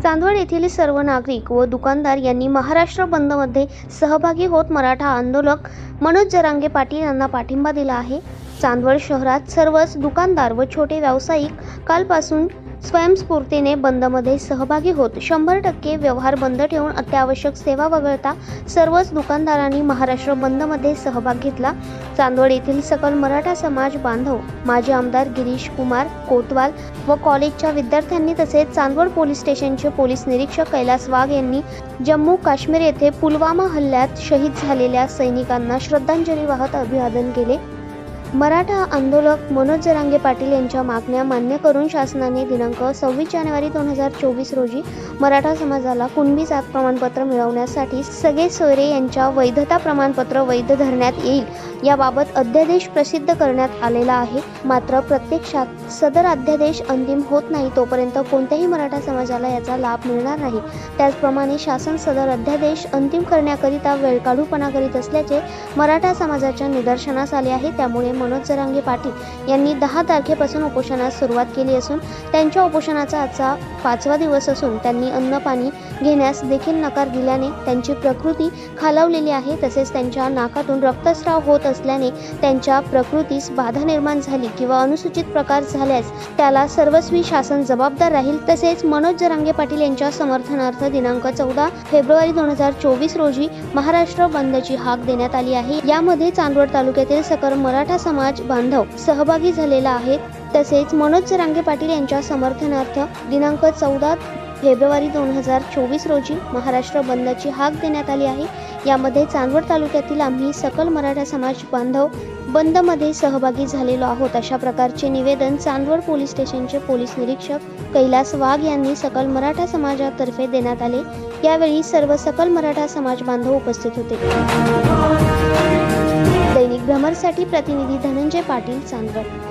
चांदवड येथील सर्व नागरिक व दुकानदार यांनी महाराष्ट्र बंदमध्ये सहभागी होत मराठा आंदोलक मनोज जरांगे पाटील यांना पाठिंबा दिला आहे। चांदवड शहरात सर्वच दुकानदार व छोटे व्यावसायिक कालपासून स्वयंस्फूर्तीने बंदमध्ये सहभागी होत 100% व्यवहार बंद ठेवून अत्यावश्यक सेवा वगळता सर्वच दुकानदारांनी महाराष्ट्र बंदमध्ये सहभाग घेतला। चांदवड येथील सकल मराठा समाज बांधव, माजी आमदार गिरीश कुमार कोतवाल व कॉलेजच्या विद्यार्थ्यांनी तसेच चांदवड पोलीस स्टेशनचे पोलीस निरीक्षक कैलास वाघ यांनी जम्मू काश्मीर येथे पुलवामा हल्ल्यात शहीद झालेल्या सैनिकांना श्रद्धांजली वाहत अभिवादन केले। मराठा आंदोलक मनोज जरांगे पाटील यांच्या मागण्या मान्य करून शासनाने दिनांक 26 जानेवारी 2024 रोजी मराठा समाजाला कुणबी जात प्रमाणपत्र मिळवण्यासाठी सगळे सोयरे यांच्या वैधता प्रमाणपत्र वैध धरण्यात येईल याबाबत अध्यादेश प्रसिद्ध करण्यात आलेला आहे। मात्र प्रत्यक्षात सदर अध्यादेश अंतिम होत नाही तोपर्यंत कोणत्याही मराठा समाजाला याचा लाभ मिळणार नाही। त्याचप्रमाणे शासन सदर अध्यादेश अंतिम करण्याकरिता वेळकाढूपणा करीत असल्याचे मराठा समाजाच्या निदर्शनास आले आहे। त्यामुळे मनोज जरांगे पाटील यांनी 10 तारखेपासून उपोषणास सुरुवात केली असून त्यांच्या उपोषणाचा आजचा 5वा दिवस असून त्यांनी अन्न पाणी घेण्यास देखील नकार दिल्याने त्यांची प्रकृती खालावलेली आहे। तसेच त्यांच्या नाकातून रक्तस्राव होत असल्याने त्यांच्या प्रकृतीस बाधा निर्माण झाली किंवा अनुचित प्रकार झाल्यास त्याला सर्वस्वी शासन जबाबदार राहील। तसेच मनोज जरांगे पाटील यांच्या समर्थनार्थ दिनांक 14 फेब्रुवारी 2024 रोजी महाराष्ट्र बंदची हाक देण्यात आली आहे। यामध्ये चांदवड तालुक्यातील सकल मराठा समाज बांधव सहभागी झालेला आहे। तसेच मनोज जरांगे पाटील यांच्या समर्थनार्थ दिनांक 14 फेब्रुवारी 2024 रोजी महाराष्ट्र बंदची हाक देण्यात आली आहे। यामध्ये चांदवड तालुक्यातील आम्ही सकल मराठा समाज बांधव बंदमध्ये सहभागी झालेलो आहोत, अशा प्रकारचे निवेदन चांदवड पोलीस स्टेशनचे पोलीस निरीक्षक कैलास वाघ यांनी सकल मराठा समाजातर्फे देण्यात आले। यावेळी सर्व सकल मराठा समाज बांधव उपस्थित होते। दैनिक भ्रमरसाठी प्रतिनिधी धनंजय पाटील, चांदवड।